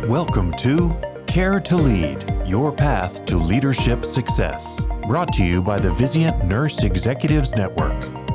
Welcome to Care to Lead, your path to leadership success. Brought to you by the Vizient Nurse Executives Network.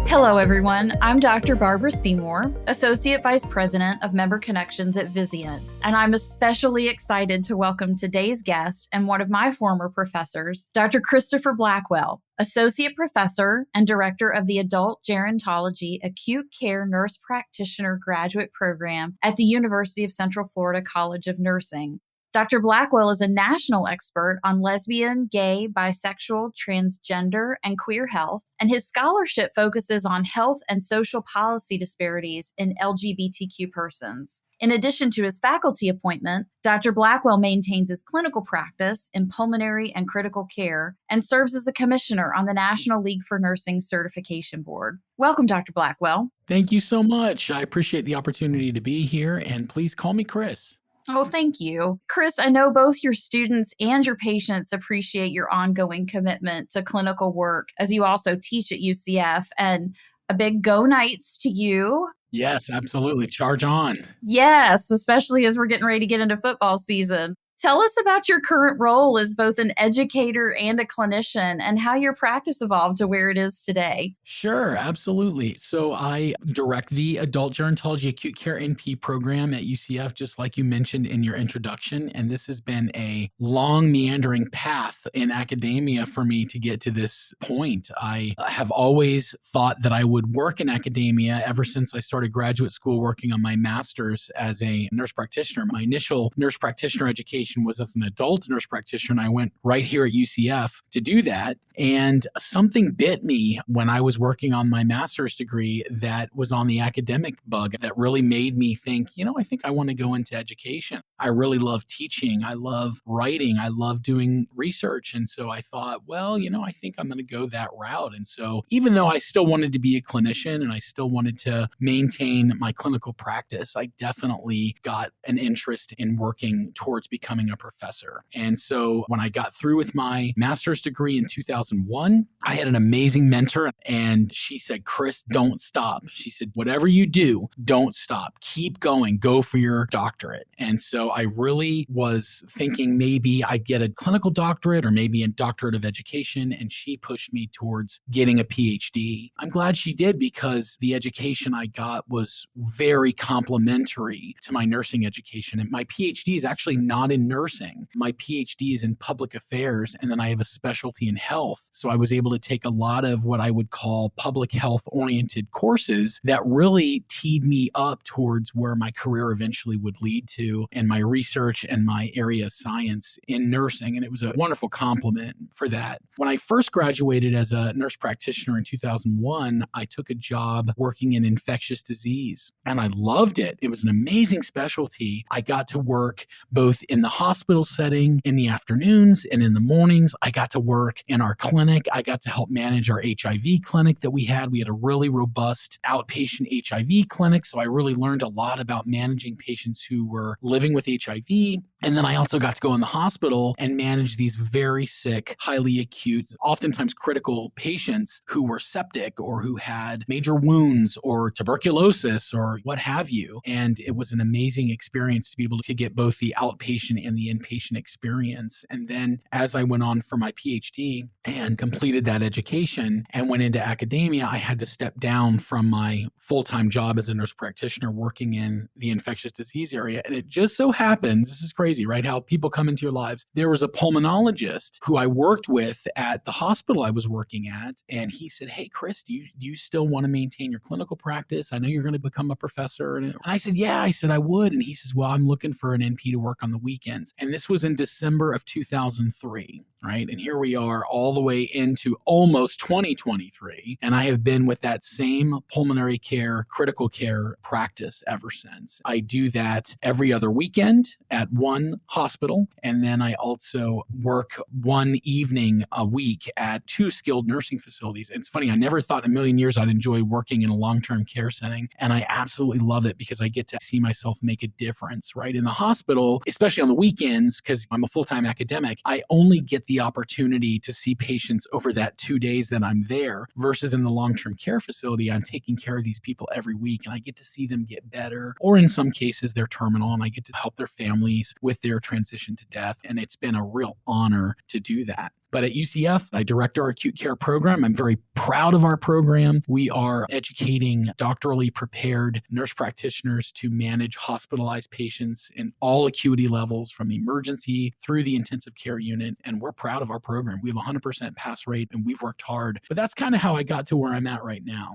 Hello, everyone. I'm Dr. Barbara Seymour, Associate Vice President of Member Connections at Vizient, and I'm especially excited to welcome today's guest and one of my former professors, Dr. Christopher Blackwell, Associate Professor and Director of the Adult Gerontology Acute Care Nurse Practitioner Graduate Program at the University of Central Florida College of Nursing. Dr. Blackwell is a national expert on lesbian, gay, bisexual, transgender, and queer health, and his scholarship focuses on health and social policy disparities in LGBTQ persons. In addition to his faculty appointment, Dr. Blackwell maintains his clinical practice in pulmonary and critical care and serves as a commissioner on the National League for Nursing Certification Board. Welcome, Dr. Blackwell. Thank you so much. I appreciate the opportunity to be here, and please call me Chris. Oh, thank you. Chris, I know both your students and your patients appreciate your ongoing commitment to clinical work as you also teach at UCF, and a big go Knights to you. Yes, absolutely. Charge on. Yes, especially as we're getting ready to get into football season. Tell us about your current role as both an educator and a clinician and how your practice evolved to where it is today. Sure, absolutely. So I direct the Adult Gerontology Acute Care NP program at UCF, just like you mentioned in your introduction. And this has been a long, meandering path in academia for me to get to this point. I have always thought that I would work in academia ever since I started graduate school working on my master's as a nurse practitioner. My initial nurse practitioner education was as an adult nurse practitioner, and I went right here at UCF to do that. And something bit me when I was working on my master's degree that was on the academic bug that really made me think, I think I want to go into education. I really love teaching. I love writing. I love doing research. And so I thought, I think I'm going to go that route. And so even though I still wanted to be a clinician and I still wanted to maintain my clinical practice, I definitely got an interest in working towards becoming a professor. And so when I got through with my master's degree in 2001, I had an amazing mentor, and she said, Chris, don't stop. She said, whatever you do, don't stop. Keep going. Go for your doctorate. And so I really was thinking maybe I'd get a clinical doctorate or maybe a doctorate of education. And she pushed me towards getting a PhD. I'm glad she did, because the education I got was very complementary to my nursing education. And my PhD is actually not in nursing. My PhD is in public affairs, and then I have a specialty in health. So I was able to take a lot of what I would call public health oriented courses that really teed me up towards where my career eventually would lead to in my research and my area of science in nursing. And it was a wonderful compliment for that. When I first graduated as a nurse practitioner in 2001, I took a job working in infectious disease, and I loved it. It was an amazing specialty. I got to work both in the hospital setting in the afternoons and in the mornings. I got to work in our clinic. I got to help manage our HIV clinic that we had. We had a really robust outpatient HIV clinic. So I really learned a lot about managing patients who were living with HIV. And then I also got to go in the hospital and manage these very sick, highly acute, oftentimes critical patients who were septic or who had major wounds or tuberculosis or what have you. And it was an amazing experience to be able to get both the outpatient and the inpatient experience. And then as I went on for my PhD and completed that education and went into academia, I had to step down from my full-time job as a nurse practitioner working in the infectious disease area. And it just so happens, this is crazy, right? How people come into your lives. There was a pulmonologist who I worked with at the hospital I was working at. And he said, hey, Chris, do you still want to maintain your clinical practice? I know you're going to become a professor. And I said, yeah, I said, I would. And he says, well, I'm looking for an NP to work on the weekends. And this was in December of 2003. Right. And here we are all the way into almost 2023. And I have been with that same pulmonary care, critical care practice ever since. I do that every other weekend at one hospital. And then I also work one evening a week at two skilled nursing facilities. And it's funny, I never thought in a million years I'd enjoy working in a long-term care setting. And I absolutely love it because I get to see myself make a difference, right? In the hospital, especially on the weekends, because I'm a full-time academic, I only get the the opportunity to see patients over that 2 days that I'm there versus in the long-term care facility. I'm taking care of these people every week and I get to see them get better, or in some cases they're terminal and I get to help their families with their transition to death. And it's been a real honor to do that. But at UCF, I direct our acute care program. I'm very proud of our program. We are educating doctorally prepared nurse practitioners to manage hospitalized patients in all acuity levels from emergency through the intensive care unit. And we're proud of our program. We have a 100% pass rate and we've worked hard. But that's kind of how I got to where I'm at right now.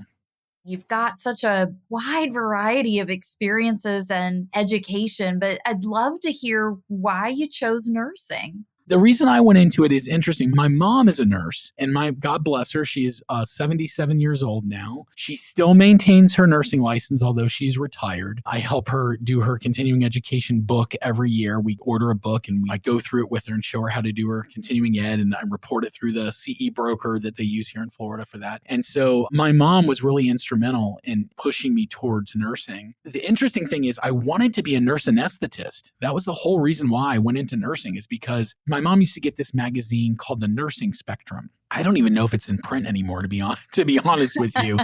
You've got such a wide variety of experiences and education, but I'd love to hear why you chose nursing. The reason I went into it is interesting. My mom is a nurse, and God bless her, she's 77 years old now. She still maintains her nursing license, although she's retired. I help her do her continuing education book every year. We order a book, and I go through it with her and show her how to do her continuing ed, and I report it through the CE broker that they use here in Florida for that. And so my mom was really instrumental in pushing me towards nursing. The interesting thing is I wanted to be a nurse anesthetist. That was the whole reason why I went into nursing, is because my mom used to get this magazine called The Nursing Spectrum. I don't even know if it's in print anymore, to be honest with you.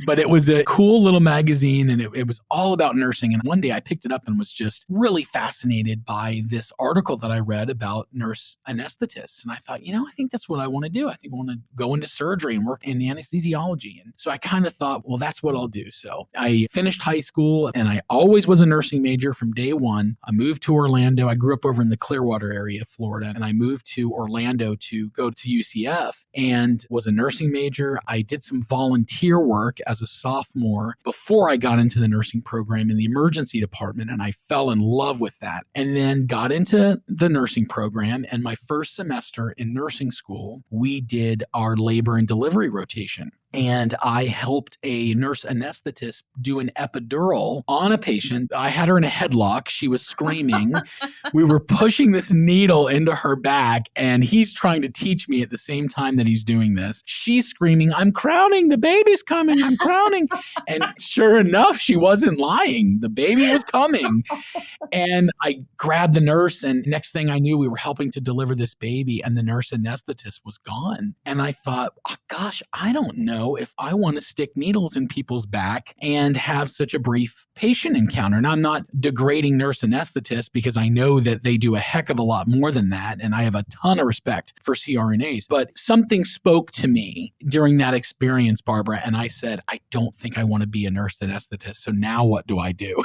But it was a cool little magazine and it was all about nursing. And one day I picked it up and was just really fascinated by this article that I read about nurse anesthetists. And I thought, I think that's what I want to do. I think I want to go into surgery and work in anesthesiology. And so I kind of thought, well, that's what I'll do. So I finished high school and I always was a nursing major from day one. I moved to Orlando. I grew up over in the Clearwater area of Florida, and I moved to Orlando to go to UCF. And was a nursing major. I did some volunteer work as a sophomore before I got into the nursing program in the emergency department, and I fell in love with that. And then got into the nursing program, and my first semester in nursing school, we did our labor and delivery rotation. And I helped a nurse anesthetist do an epidural on a patient. I had her in a headlock. She was screaming. We were pushing this needle into her back, and he's trying to teach me at the same time that he's doing this. She's screaming, "I'm crowning. The baby's coming. I'm crowning." And sure enough, she wasn't lying. The baby was coming. And I grabbed the nurse, and next thing I knew, we were helping to deliver this baby, and the nurse anesthetist was gone. And I thought, oh, gosh, I don't know if I want to stick needles in people's back and have such a brief patient encounter. And I'm not degrading nurse anesthetists, because I know that they do a heck of a lot more than that. And I have a ton of respect for CRNAs. But something spoke to me during that experience, Barbara. And I said, I don't think I want to be a nurse anesthetist. So now what do I do?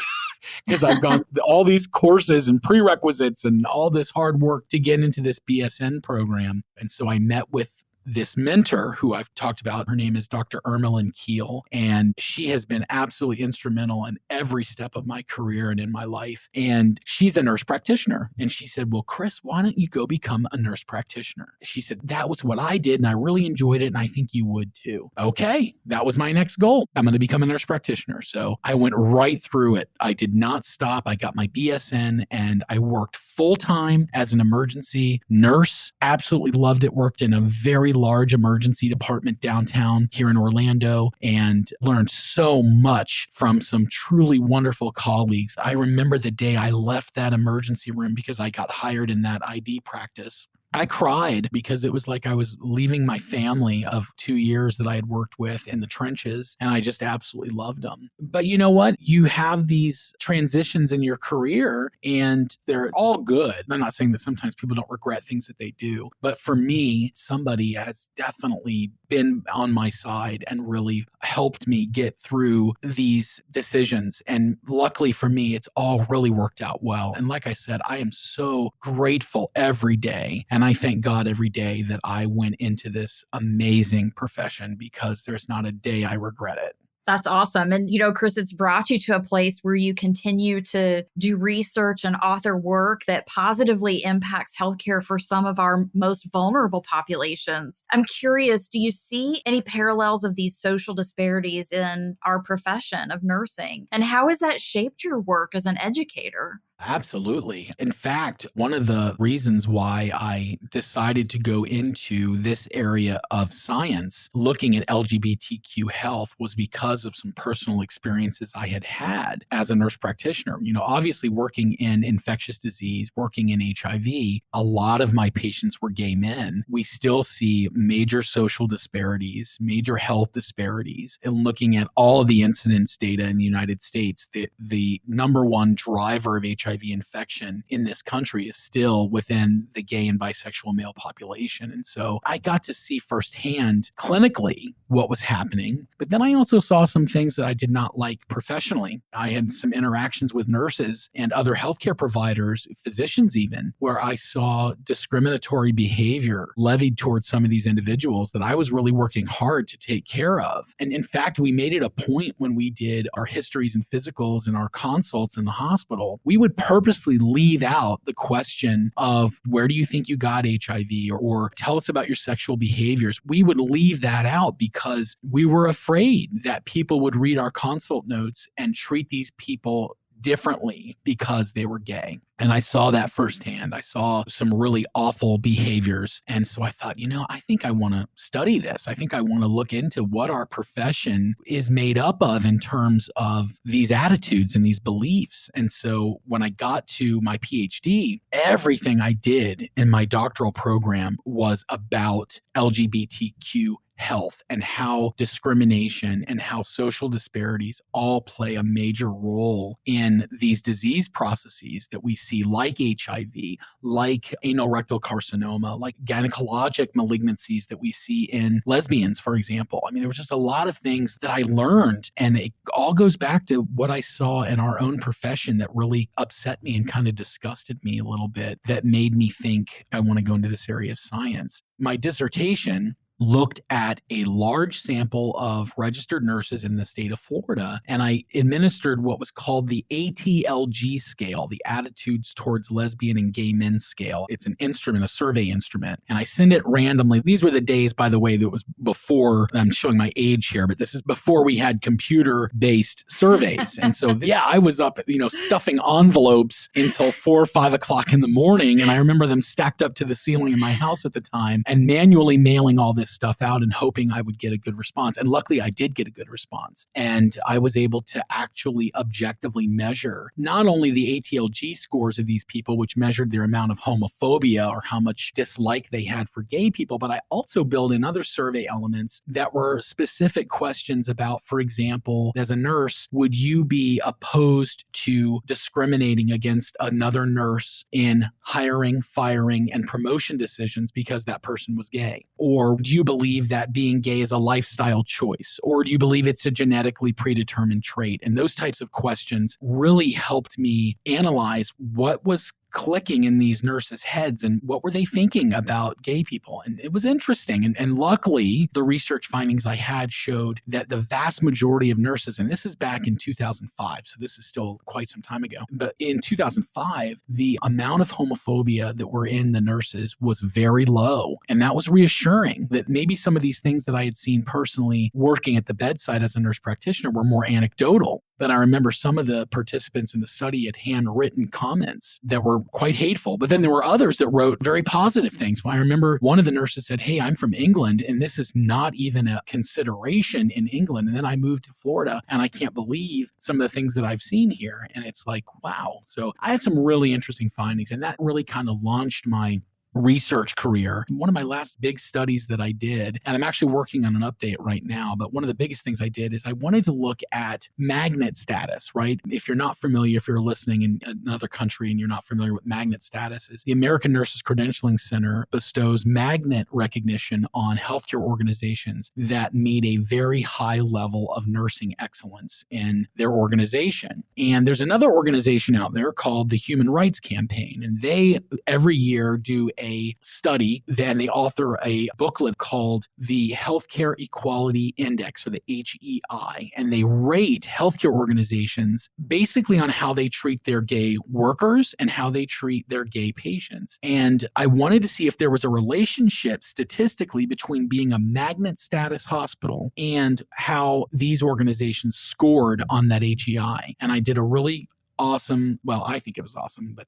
Because I've gone all these courses and prerequisites and all this hard work to get into this BSN program. And so I met with this mentor who I've talked about. Her name is Dr. Ermelyn Keel, and she has been absolutely instrumental in every step of my career and in my life. And she's a nurse practitioner. And she said, well, Chris, why don't you go become a nurse practitioner? She said, that was what I did, and I really enjoyed it, and I think you would too. Okay, that was my next goal. I'm going to become a nurse practitioner. So I went right through it. I did not stop. I got my BSN, and I worked full-time as an emergency nurse. Absolutely loved it. Worked in a very large emergency department downtown here in Orlando, and learned so much from some truly wonderful colleagues. I remember the day I left that emergency room because I got hired in that ID practice. I cried because it was like I was leaving my family of 2 years that I had worked with in the trenches, and I just absolutely loved them. But you know what? You have these transitions in your career, and they're all good. I'm not saying that sometimes people don't regret things that they do, but for me, somebody has definitely been on my side and really helped me get through these decisions. And luckily for me, it's all really worked out well. And like I said, I am so grateful every day. And I thank God every day that I went into this amazing profession, because there's not a day I regret it. That's awesome. And, Chris, it's brought you to a place where you continue to do research and author work that positively impacts healthcare for some of our most vulnerable populations. I'm curious, do you see any parallels of these social disparities in our profession of nursing? And how has that shaped your work as an educator? Absolutely. In fact, one of the reasons why I decided to go into this area of science, looking at LGBTQ health, was because of some personal experiences I had had as a nurse practitioner. Obviously working in infectious disease, working in HIV, a lot of my patients were gay men. We still see major social disparities, major health disparities. And looking at all of the incidence data in the United States, the number one driver of HIV infection in this country is still within the gay and bisexual male population. And so I got to see firsthand clinically what was happening, but then I also saw some things that I did not like professionally. I had some interactions with nurses and other healthcare providers, physicians even, where I saw discriminatory behavior levied towards some of these individuals that I was really working hard to take care of. And in fact, we made it a point when we did our histories and physicals and our consults in the hospital, we would purposely leave out the question of where do you think you got HIV or tell us about your sexual behaviors. We would leave that out because we were afraid that people would read our consult notes and treat these people differently because they were gay. And I saw that firsthand. I saw some really awful behaviors. And so I thought, I think I want to study this. I think I want to look into what our profession is made up of in terms of these attitudes and these beliefs. And so when I got to my PhD, everything I did in my doctoral program was about LGBTQ health and how discrimination and how social disparities all play a major role in these disease processes that we see, like HIV, like anal rectal carcinoma, like gynecologic malignancies that we see in lesbians, for example. I mean, there was just a lot of things that I learned, and it all goes back to what I saw in our own profession that really upset me and kind of disgusted me a little bit, that made me think I want to go into this area of science. My dissertation looked at a large sample of registered nurses in the state of Florida, and I administered what was called the ATLG scale, the Attitudes Towards Lesbian and Gay Men scale. It's an instrument, a survey instrument, and I send it randomly. These were the days, by the way, that was before, I'm showing my age here, but this is before we had computer-based surveys. And so, I was up, stuffing envelopes until 4 or 5 o'clock in the morning, and I remember them stacked up to the ceiling in my house at the time, and manually mailing all this stuff out and hoping I would get a good response. And luckily I did get a good response. And I was able to actually objectively measure not only the ATLG scores of these people, which measured their amount of homophobia or how much dislike they had for gay people, but I also built in other survey elements that were specific questions about, for example, as a nurse, would you be opposed to discriminating against another nurse in hiring, firing, and promotion decisions because that person was gay? Or do you believe that being gay is a lifestyle choice? Or do you believe it's a genetically predetermined trait? And those types of questions really helped me analyze what was clicking in these nurses' heads and what were they thinking about gay people. And it was interesting. And luckily, the research findings I had showed that the vast majority of nurses, and this is back in 2005, so this is still quite some time ago, but in 2005, the amount of homophobia that were in the nurses was very low. And that was reassuring that maybe some of these things that I had seen personally working at the bedside as a nurse practitioner were more anecdotal. But I remember some of the participants in the study had handwritten comments that were quite hateful. But then there were others that wrote very positive things. I remember one of the nurses said, "Hey, I'm from England, and this is not even a consideration in England. And then I moved to Florida, and I can't believe some of the things that I've seen here." And it's like, wow. So I had some really interesting findings, and that really kind of launched my research career. One of my last big studies that I did, and I'm actually working on an update right now, but one of the biggest things I did is I wanted to look at magnet status, right? If you're not familiar, if you're listening in another country and you're not familiar with magnet status, is the American Nurses Credentialing Center bestows magnet recognition on healthcare organizations that meet a very high level of nursing excellence in their organization. And there's another organization out there called the Human Rights Campaign, and they every year do a study, then they author a booklet called the Healthcare Equality Index, or the HEI, and they rate healthcare organizations basically on how they treat their gay workers and how they treat their gay patients. And I wanted to see if there was a relationship statistically between being a magnet status hospital and how these organizations scored on that HEI. And I did a really awesome. Well, I think it was awesome, but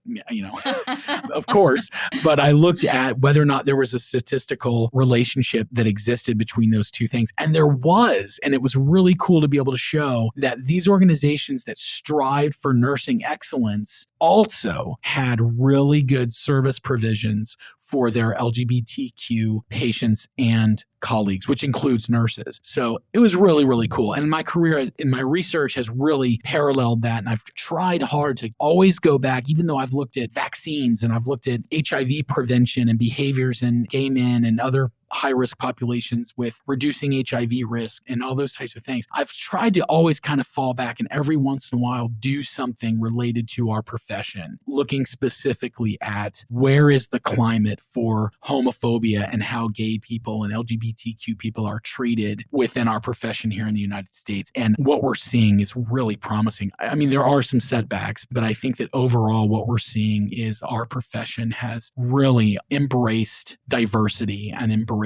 of course. But I looked at whether or not there was a statistical relationship that existed between those two things. And there was. And it was really cool to be able to show that these organizations that strived for nursing excellence also had really good service provisions for their LGBTQ patients and colleagues, which includes nurses. So it was really, really cool. And my career in my research has really paralleled that. And I've tried hard to always go back, even though I've looked at vaccines and I've looked at HIV prevention and behaviors in gay men and other high-risk populations with reducing HIV risk and all those types of things. I've tried to always kind of fall back and every once in a while do something related to our profession, looking specifically at where is the climate for homophobia and how gay people and LGBTQ people are treated within our profession here in the United States. And what we're seeing is really promising. I mean, there are some setbacks, but I think that overall what we're seeing is our profession has really embraced diversity and embraced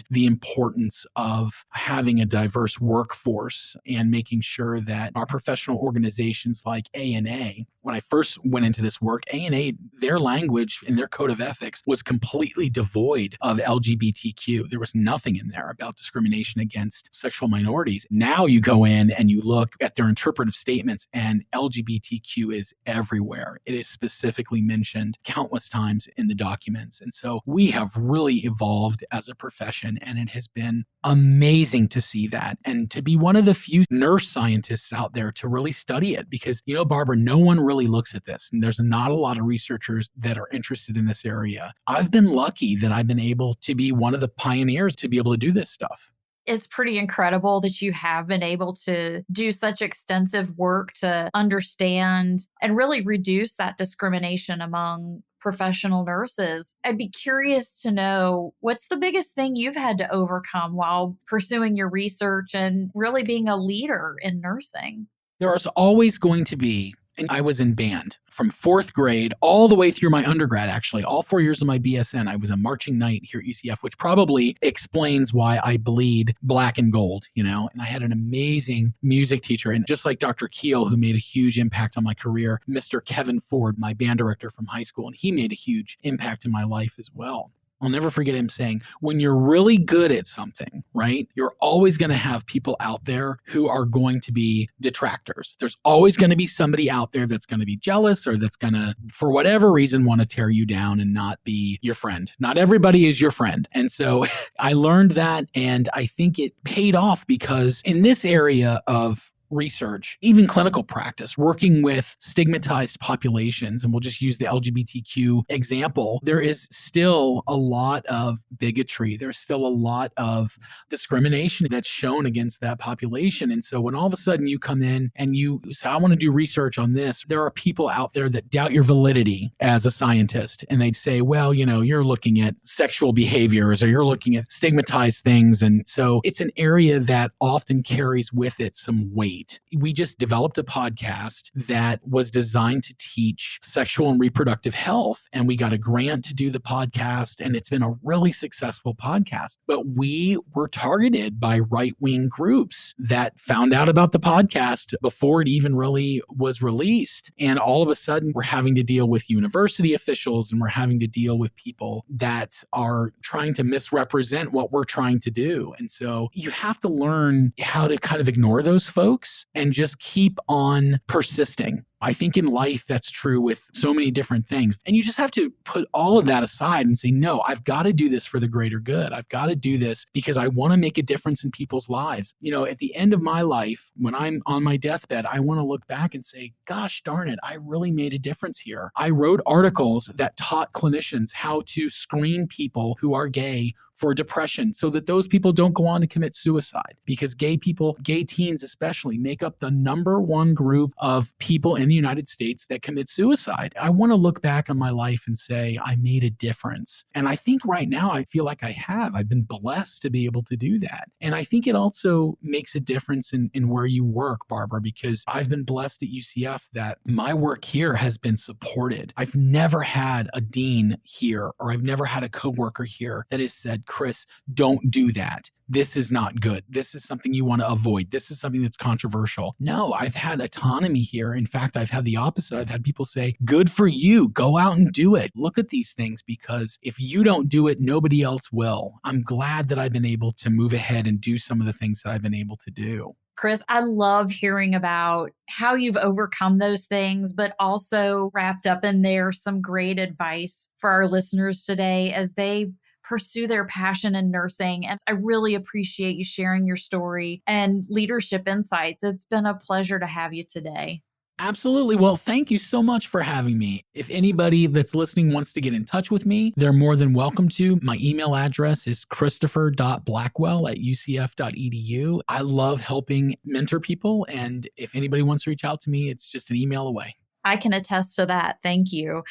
the importance of having a diverse workforce and making sure that our professional organizations like ANA, when I first went into this work, ANA, their language in their code of ethics was completely devoid of LGBTQ. There was nothing in there about discrimination against sexual minorities. Now you go in and you look at their interpretive statements and LGBTQ is everywhere. It is specifically mentioned countless times in the documents. And so we have really evolved as a profession, and it has been amazing to see that and to be one of the few nurse scientists out there to really study it because, Barbara, no one really looks at this. And there's not a lot of researchers that are interested in this area. I've been lucky that I've been able to be one of the pioneers to be able to do this stuff. It's pretty incredible that you have been able to do such extensive work to understand and really reduce that discrimination among professional nurses. I'd be curious to know what's the biggest thing you've had to overcome while pursuing your research and really being a leader in nursing? There is always going to be, and I was in band from fourth grade all the way through my undergrad, actually. All 4 years of my BSN, I was a marching knight here at UCF, which probably explains why I bleed black and gold, And I had an amazing music teacher. And just like Dr. Keel, who made a huge impact on my career, Mr. Kevin Ford, my band director from high school, and he made a huge impact in my life as well. I'll never forget him saying, when you're really good at something, right, you're always going to have people out there who are going to be detractors. There's always going to be somebody out there that's going to be jealous or that's going to, for whatever reason, want to tear you down and not be your friend. Not everybody is your friend. And so I learned that, and I think it paid off because in this area of research, even clinical practice, working with stigmatized populations, and we'll just use the LGBTQ example, there is still a lot of bigotry. There's still a lot of discrimination that's shown against that population. And so when all of a sudden you come in and you say, I want to do research on this, there are people out there that doubt your validity as a scientist. And they'd say, well, you're looking at sexual behaviors or you're looking at stigmatized things. And so it's an area that often carries with it some weight. We just developed a podcast that was designed to teach sexual and reproductive health. And we got a grant to do the podcast, and it's been a really successful podcast. But we were targeted by right-wing groups that found out about the podcast before it even really was released. And all of a sudden, we're having to deal with university officials, and we're having to deal with people that are trying to misrepresent what we're trying to do. And so you have to learn how to kind of ignore those folks and just keep on persisting. I think in life that's true with so many different things. And you just have to put all of that aside and say, no, I've got to do this for the greater good. I've got to do this because I want to make a difference in people's lives. At the end of my life, when I'm on my deathbed, I want to look back and say, gosh darn it, I really made a difference here. I wrote articles that taught clinicians how to screen people who are gay for depression so that those people don't go on to commit suicide, because gay people, gay teens especially, make up the number one group of people in the United States that commit suicide. I want to look back on my life and say, I made a difference. And I think right now I feel like I have. I've been blessed to be able to do that. And I think it also makes a difference in where you work, Barbara, because I've been blessed at UCF that my work here has been supported. I've never had a dean here, or I've never had a coworker here that has said, Chris, don't do that. This is not good. This is something you want to avoid. This is something that's controversial. No, I've had autonomy here. In fact, I've had the opposite. I've had people say, good for you. Go out and do it. Look at these things, because if you don't do it, nobody else will. I'm glad that I've been able to move ahead and do some of the things that I've been able to do. Chris, I love hearing about how you've overcome those things, but also wrapped up in there some great advice for our listeners today as they pursue their passion in nursing. And I really appreciate you sharing your story and leadership insights. It's been a pleasure to have you today. Absolutely. Well, thank you so much for having me. If anybody that's listening wants to get in touch with me, they're more than welcome to. My email address is christopher.blackwell@ucf.edu. I love helping mentor people. And if anybody wants to reach out to me, it's just an email away. I can attest to that. Thank you.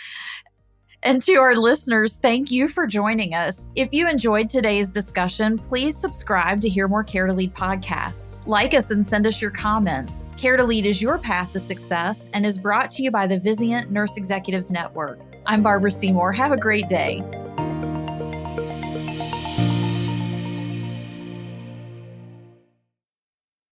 And to our listeners, thank you for joining us. If you enjoyed today's discussion, please subscribe to hear more Care to Lead podcasts. Like us and send us your comments. Care to Lead is your path to success and is brought to you by the Vizient Nurse Executives Network. I'm Barbara Seymour. Have a great day.